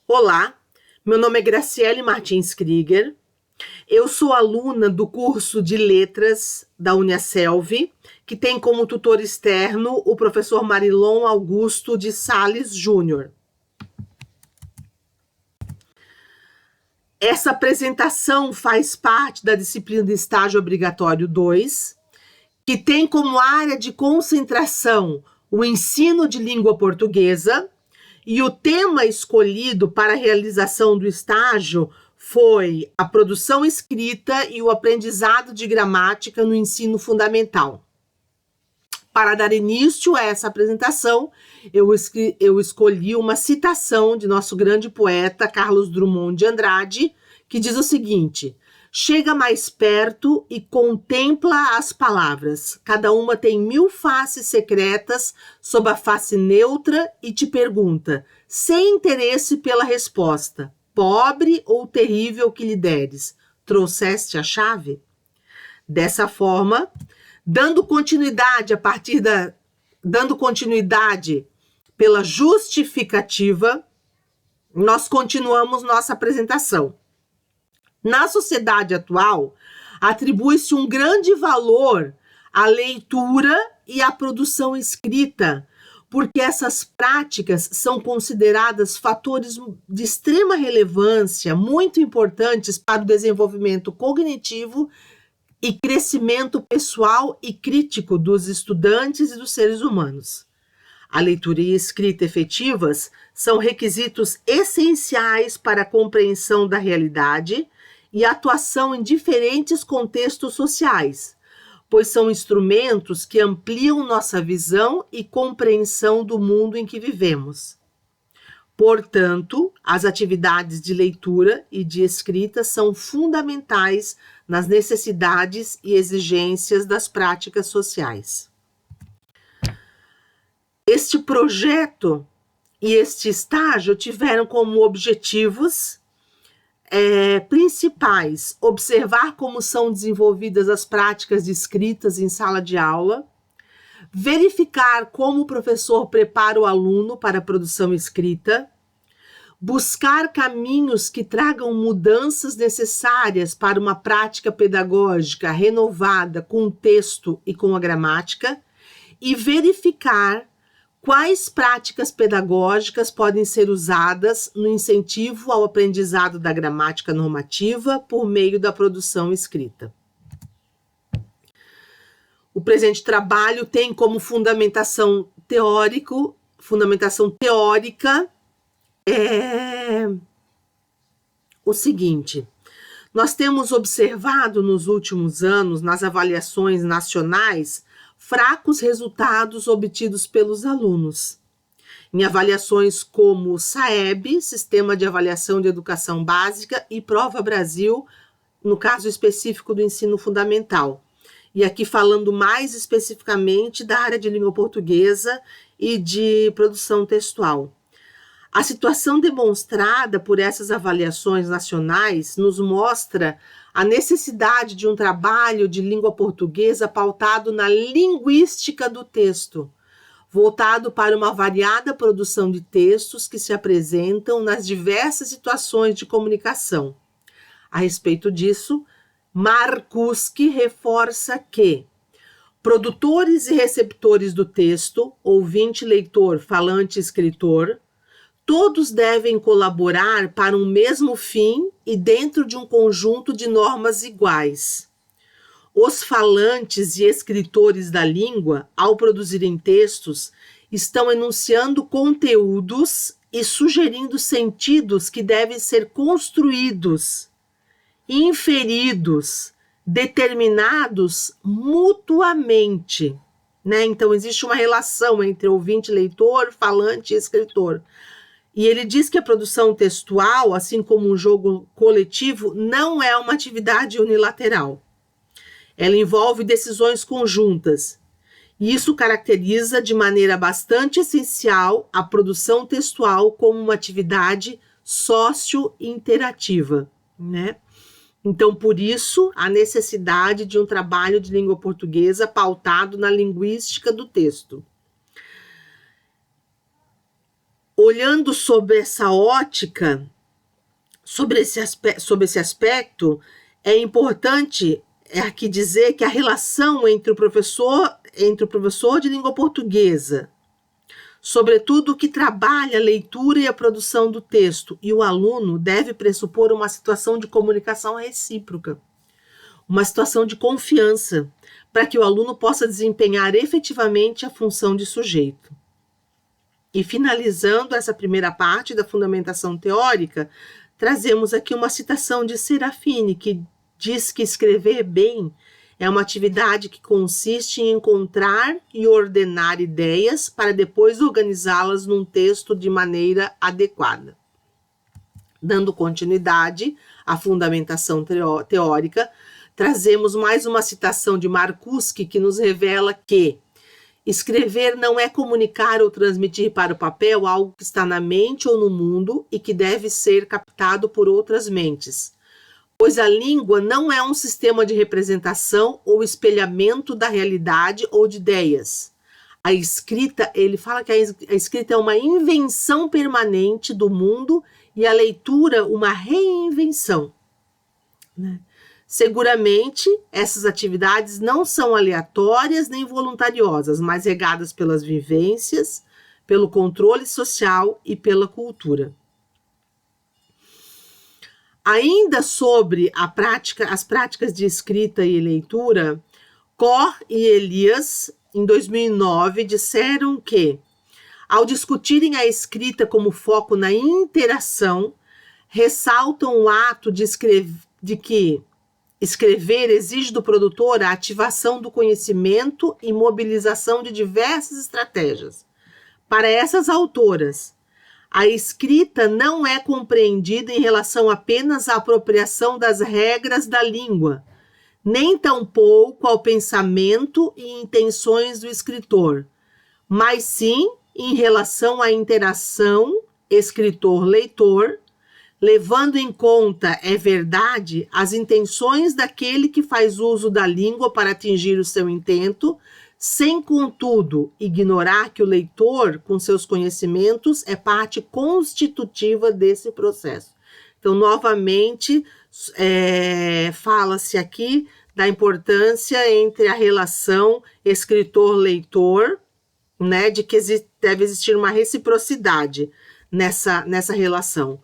Olá, meu nome é Graciele Martins Krieger, eu sou aluna do curso de Letras da Uniaselv, que tem como tutor externo o professor Marilon Augusto de Sales Júnior. Essa apresentação faz parte da disciplina de estágio obrigatório 2, que tem como área de concentração o ensino de língua portuguesa, e o tema escolhido para a realização do estágio foi a produção escrita e o aprendizado de gramática no ensino fundamental. Para dar início a essa apresentação, eu escolhi uma citação de nosso grande poeta Carlos Drummond de Andrade, que diz o seguinte: chega mais perto e contempla as palavras. Cada uma tem 1000 faces secretas sob a face neutra e te pergunta, sem interesse pela resposta: pobre ou terrível que lhe deres, trouxeste a chave? Dessa forma, dando continuidade pela justificativa, nós continuamos nossa apresentação. Na sociedade atual, atribui-se um grande valor à leitura e à produção escrita, porque essas práticas são consideradas fatores de extrema relevância, muito importantes para o desenvolvimento cognitivo e crescimento pessoal e crítico dos estudantes e dos seres humanos. A leitura e a escrita efetivas são requisitos essenciais para a compreensão da realidade e atuação em diferentes contextos sociais, pois são instrumentos que ampliam nossa visão e compreensão do mundo em que vivemos. Portanto, as atividades de leitura e de escrita são fundamentais nas necessidades e exigências das práticas sociais. Este projeto e este estágio tiveram como objetivos principais: observar como são desenvolvidas as práticas de escritas em sala de aula, verificar como o professor prepara o aluno para a produção escrita, buscar caminhos que tragam mudanças necessárias para uma prática pedagógica renovada com o texto e com a gramática, e verificar quais práticas pedagógicas podem ser usadas no incentivo ao aprendizado da gramática normativa por meio da produção escrita. O presente trabalho tem como fundamentação teórica o seguinte: nós temos observado nos últimos anos, nas avaliações nacionais, fracos resultados obtidos pelos alunos. Em avaliações como o SAEB, Sistema de Avaliação de Educação Básica, e Prova Brasil, no caso específico do ensino fundamental. E aqui falando mais especificamente da área de língua portuguesa e de produção textual. A situação demonstrada por essas avaliações nacionais nos mostra a necessidade de um trabalho de língua portuguesa pautado na linguística do texto, voltado para uma variada produção de textos que se apresentam nas diversas situações de comunicação. A respeito disso, Marcuski reforça que produtores e receptores do texto, ouvinte, leitor, falante, escritor, todos devem colaborar para um mesmo fim e dentro de um conjunto de normas iguais. Os falantes e escritores da língua, ao produzirem textos, estão enunciando conteúdos e sugerindo sentidos que devem ser construídos, inferidos, determinados mutuamente. Então, existe uma relação entre ouvinte, leitor, falante e escritor. E ele diz que a produção textual, assim como um jogo coletivo, não é uma atividade unilateral. Ela envolve decisões conjuntas. E isso caracteriza de maneira bastante essencial a produção textual como uma atividade sócio-interativa, Então, por isso, a necessidade de um trabalho de língua portuguesa pautado na linguística do texto. Olhando sob essa ótica, sobre esse aspecto, é importante aqui dizer que a relação entre o professor de língua portuguesa, sobretudo que trabalha a leitura e a produção do texto, e o aluno deve pressupor uma situação de comunicação recíproca, uma situação de confiança, para que o aluno possa desempenhar efetivamente a função de sujeito. E finalizando essa primeira parte da fundamentação teórica, trazemos aqui uma citação de Serafine, que diz que escrever bem é uma atividade que consiste em encontrar e ordenar ideias para depois organizá-las num texto de maneira adequada. Dando continuidade à fundamentação teórica, trazemos mais uma citação de Marcuski que nos revela que escrever não é comunicar ou transmitir para o papel algo que está na mente ou no mundo e que deve ser captado por outras mentes, pois a língua não é um sistema de representação ou espelhamento da realidade ou de ideias. A escrita, ele fala que a escrita é uma invenção permanente do mundo e a leitura uma reinvenção, né? Seguramente, essas atividades não são aleatórias nem voluntariosas, mas regadas pelas vivências, pelo controle social e pela cultura. Ainda sobre as práticas de escrita e leitura, Cor e Elias, em 2009, disseram que, ao discutirem a escrita como foco na interação, ressaltam o ato de que escrever exige do produtor a ativação do conhecimento e mobilização de diversas estratégias. Para essas autoras, a escrita não é compreendida em relação apenas à apropriação das regras da língua, nem tampouco ao pensamento e intenções do escritor, mas sim em relação à interação escritor-leitor, levando em conta, é verdade, as intenções daquele que faz uso da língua para atingir o seu intento, sem, contudo, ignorar que o leitor, com seus conhecimentos, é parte constitutiva desse processo. Então, novamente, fala-se aqui da importância entre a relação escritor-leitor, né, de que deve existir uma reciprocidade nessa relação.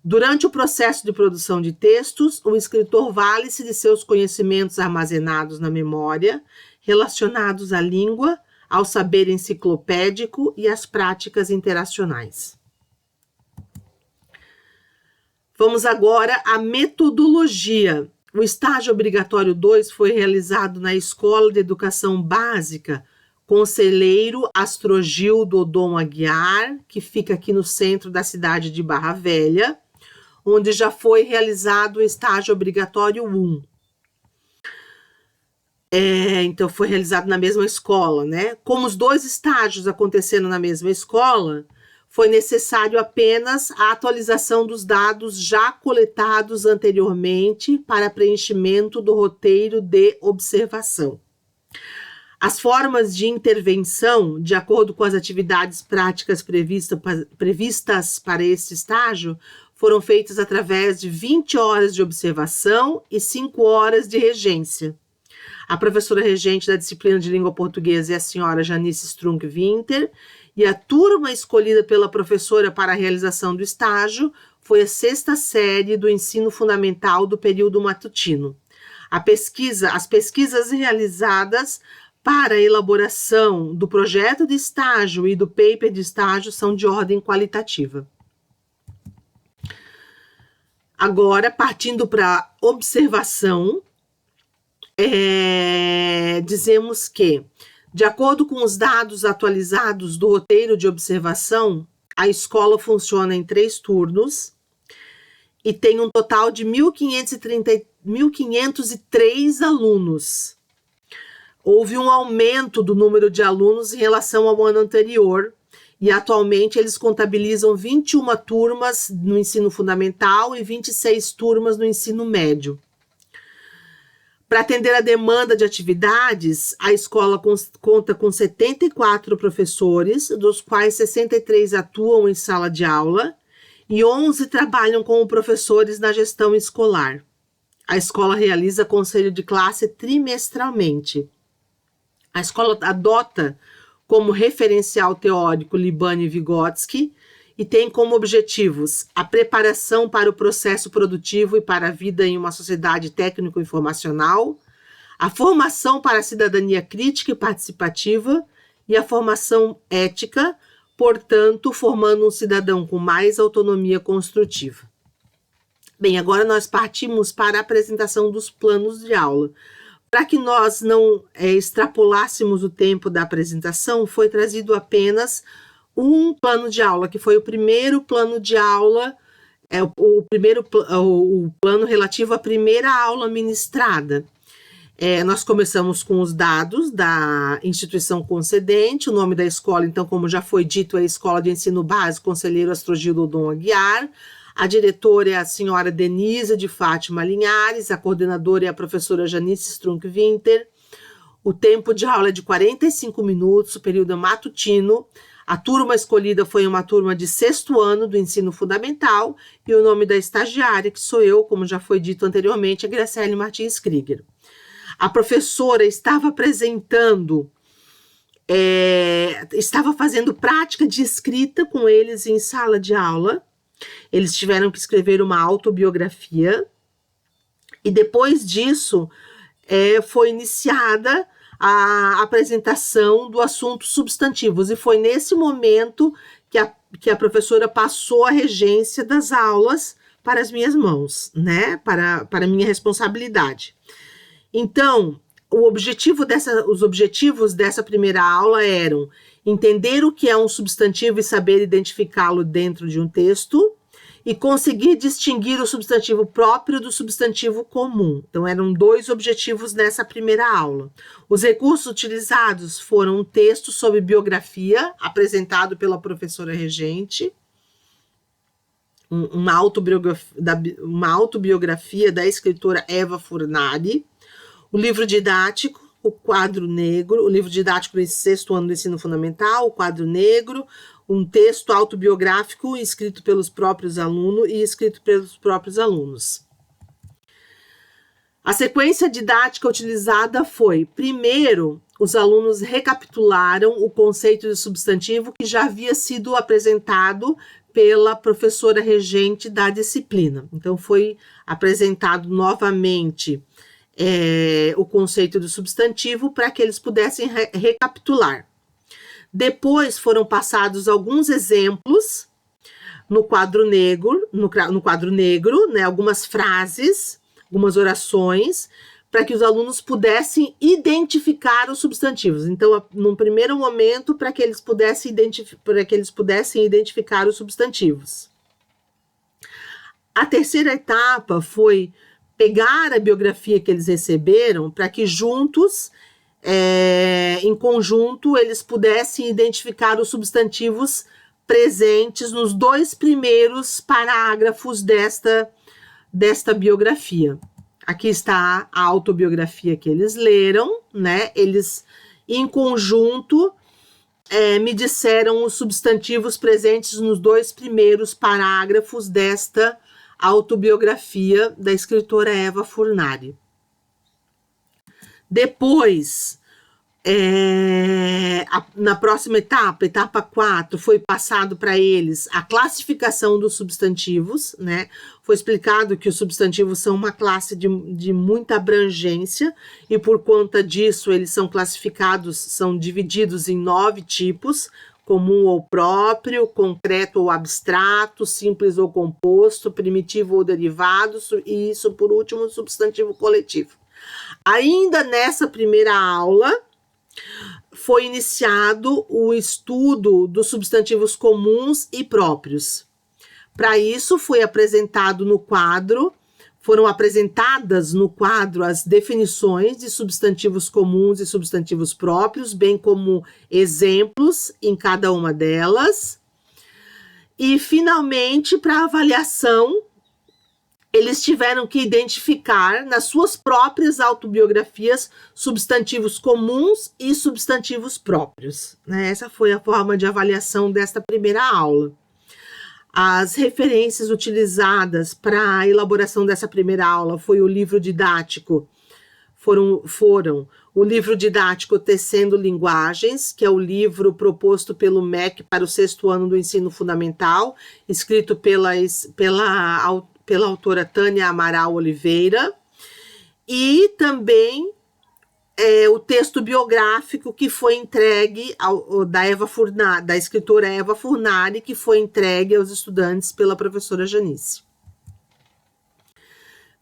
Durante o processo de produção de textos, o escritor vale-se de seus conhecimentos armazenados na memória, relacionados à língua, ao saber enciclopédico e às práticas interacionais. Vamos agora à metodologia. O estágio obrigatório 2 foi realizado na Escola de Educação Básica Conselheiro Astrogildo Odon Aguiar, que fica aqui no centro da cidade de Barra Velha, onde já foi realizado o estágio obrigatório 1. Então, foi realizado na mesma escola, né? Como os dois estágios aconteceram na mesma escola, foi necessário apenas a atualização dos dados já coletados anteriormente para preenchimento do roteiro de observação. As formas de intervenção, de acordo com as atividades práticas previstas para este estágio, foram feitas através de 20 horas de observação e 5 horas de regência. A professora regente da disciplina de língua portuguesa é a senhora Janice Strunk Winter, e a turma escolhida pela professora para a realização do estágio foi a 6ª série do ensino fundamental do período matutino. As pesquisas realizadas para a elaboração do projeto de estágio e do paper de estágio são de ordem qualitativa. Agora, partindo para a observação, dizemos que, de acordo com os dados atualizados do roteiro de observação, a escola funciona em 3 turnos e tem um total de 1.503 alunos. Houve um aumento do número de alunos em relação ao ano anterior, e atualmente eles contabilizam 21 turmas no ensino fundamental e 26 turmas no ensino médio. Para atender a demanda de atividades, a escola conta com 74 professores, dos quais 63 atuam em sala de aula e 11 trabalham como professores na gestão escolar. A escola realiza conselho de classe trimestralmente. A escola adota como referencial teórico Libani-Vygotsky e tem como objetivos a preparação para o processo produtivo e para a vida em uma sociedade técnico-informacional, a formação para a cidadania crítica e participativa e a formação ética, portanto, formando um cidadão com mais autonomia construtiva. Bem, agora nós partimos para a apresentação dos planos de aula. Para que nós não extrapolássemos o tempo da apresentação, foi trazido apenas um plano de aula, que foi o primeiro plano de aula, o plano relativo à primeira aula ministrada. Nós começamos com os dados da instituição concedente, o nome da escola, então, como já foi dito, é a Escola de Ensino Básico Conselheiro Astrogildo Dom Aguiar. A diretora é a senhora Denise de Fátima Linhares, a coordenadora é a professora Janice Strunk-Winter. O tempo de aula é de 45 minutos, o período é matutino. A turma escolhida foi uma turma de 6º ano do ensino fundamental e o nome da estagiária, que sou eu, como já foi dito anteriormente, é Graciele Martins Krieger. A professora estava apresentando, estava fazendo prática de escrita com eles em sala de aula. Eles tiveram que escrever uma autobiografia e depois disso foi iniciada a apresentação do assunto substantivos e foi nesse momento que a professora passou a regência das aulas para as minhas mãos, né? Para a minha responsabilidade. Então, os objetivos dessa primeira aula eram entender o que é um substantivo e saber identificá-lo dentro de um texto e conseguir distinguir o substantivo próprio do substantivo comum. Então, eram 2 objetivos nessa primeira aula. Os recursos utilizados foram um texto sobre biografia, apresentado pela professora regente, uma autobiografia da escritora Eva Furnari, o livro didático, o quadro negro, o livro didático do 6º ano do ensino fundamental, o quadro negro, um texto autobiográfico escrito pelos próprios alunos. A sequência didática utilizada foi, primeiro, os alunos recapitularam o conceito de substantivo que já havia sido apresentado pela professora regente da disciplina. Então, foi apresentado novamente o conceito do substantivo para que eles pudessem recapitular. Depois foram passados alguns exemplos no quadro negro, né, algumas frases, algumas orações, para que os alunos pudessem identificar os substantivos. Então, num primeiro momento, para que eles pudessem identificar os substantivos. A terceira etapa foi pegar a biografia que eles receberam para que juntos, em conjunto, eles pudessem identificar os substantivos presentes nos 2 primeiros parágrafos desta biografia. Aqui está a autobiografia que eles leram, né? Eles, em conjunto, me disseram os substantivos presentes nos 2 primeiros parágrafos desta autobiografia da escritora Eva Furnari. Depois, na próxima etapa 4, foi passado para eles a classificação dos substantivos, né? Foi explicado que os substantivos são uma classe de muita abrangência e por conta disso eles são divididos em 9 tipos: comum ou próprio, concreto ou abstrato, simples ou composto, primitivo ou derivado, e isso, por último, substantivo coletivo. Ainda nessa primeira aula, foi iniciado o estudo dos substantivos comuns e próprios. Para isso, foram apresentadas no quadro as definições de substantivos comuns e substantivos próprios, bem como exemplos em cada uma delas. E, finalmente, para avaliação, eles tiveram que identificar nas suas próprias autobiografias substantivos comuns e substantivos próprios, né? Essa foi a forma de avaliação desta primeira aula. As referências utilizadas para a elaboração dessa primeira aula foi o livro didático, foram o livro didático Tecendo Linguagens, que é o livro proposto pelo MEC para o 6º ano do ensino fundamental, escrito pela autora Tânia Amaral Oliveira, e também o texto biográfico que foi entregue da escritora Eva Furnari, que foi entregue aos estudantes pela professora Janice.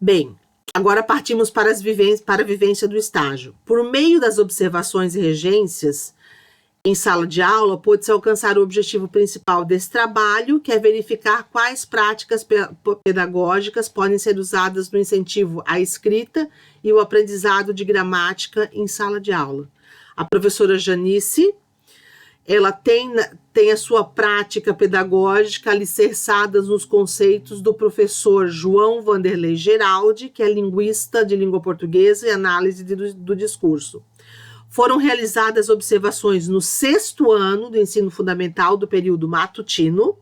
Bem, agora partimos para a vivência do estágio. Por meio das observações e regências em sala de aula, pôde-se alcançar o objetivo principal desse trabalho, que é verificar quais práticas pedagógicas podem ser usadas no incentivo à escrita e o aprendizado de gramática em sala de aula. A professora Janice, ela tem a sua prática pedagógica alicerçada nos conceitos do professor João Vanderlei Geraldi, que é linguista de língua portuguesa e análise do discurso. Foram realizadas observações no 6º ano do ensino fundamental do período matutino,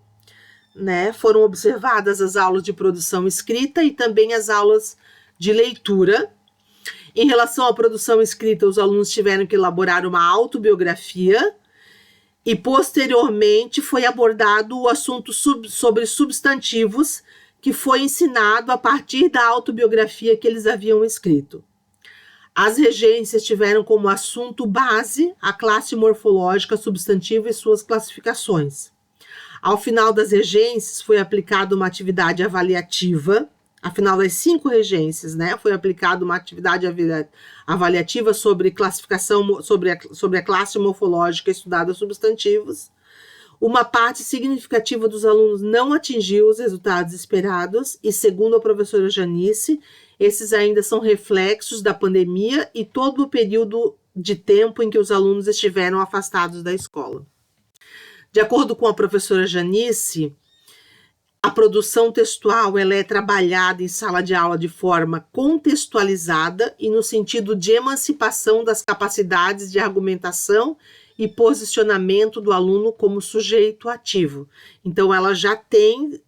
né? Foram observadas as aulas de produção escrita e também as aulas de leitura. Em relação à produção escrita, os alunos tiveram que elaborar uma autobiografia e, posteriormente, foi abordado o assunto sobre substantivos, que foi ensinado a partir da autobiografia que eles haviam escrito. As regências tiveram como assunto base a classe morfológica substantiva e suas classificações. Ao final das regências, foi aplicada uma atividade avaliativa. Ao final das 5 regências, né, foi aplicada uma atividade avaliativa sobre classificação, sobre a classe morfológica estudada substantivos. Uma parte significativa dos alunos não atingiu os resultados esperados e, segundo a professora Janice, esses ainda são reflexos da pandemia e todo o período de tempo em que os alunos estiveram afastados da escola. De acordo com a professora Janice, a produção textual ela é trabalhada em sala de aula de forma contextualizada e no sentido de emancipação das capacidades de argumentação e posicionamento do aluno como sujeito ativo. Então, ela já tem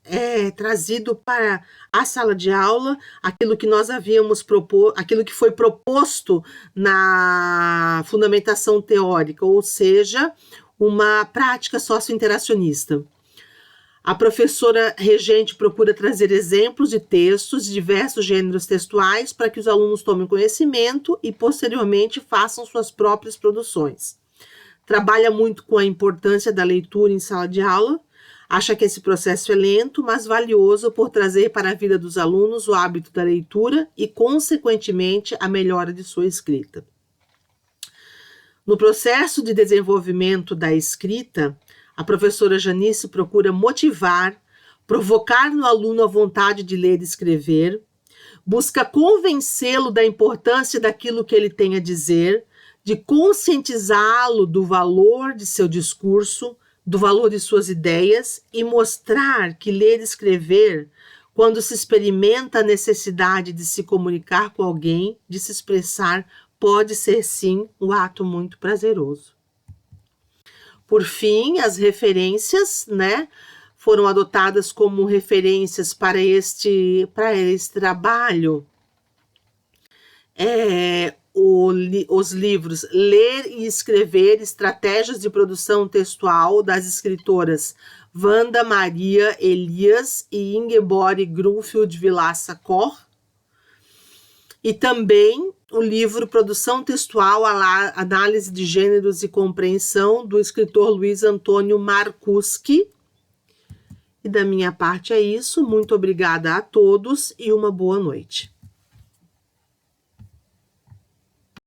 trazido para a sala de aula aquilo que nós havíamos proposto, aquilo que foi proposto na fundamentação teórica, ou seja, uma prática sociointeracionista. A professora regente procura trazer exemplos de textos de diversos gêneros textuais para que os alunos tomem conhecimento e, posteriormente, façam suas próprias produções. Trabalha muito com a importância da leitura em sala de aula, acha que esse processo é lento, mas valioso por trazer para a vida dos alunos o hábito da leitura e, consequentemente, a melhora de sua escrita. No processo de desenvolvimento da escrita, a professora Janice procura motivar, provocar no aluno a vontade de ler e escrever, busca convencê-lo da importância daquilo que ele tem a dizer, de conscientizá-lo do valor de seu discurso, do valor de suas ideias e mostrar que ler e escrever, quando se experimenta a necessidade de se comunicar com alguém, de se expressar, pode ser sim um ato muito prazeroso. Por fim, as referências, né, foram adotadas como referências para este trabalho. Os livros Ler e Escrever, Estratégias de Produção Textual, das escritoras Wanda Maria Elias e Ingeborg Grunfeld Vilaça Cor, e também o livro Produção Textual, Análise de Gêneros e Compreensão, do escritor Luiz Antônio Marcuski. E da minha parte é isso. Muito obrigada a todos e uma boa noite.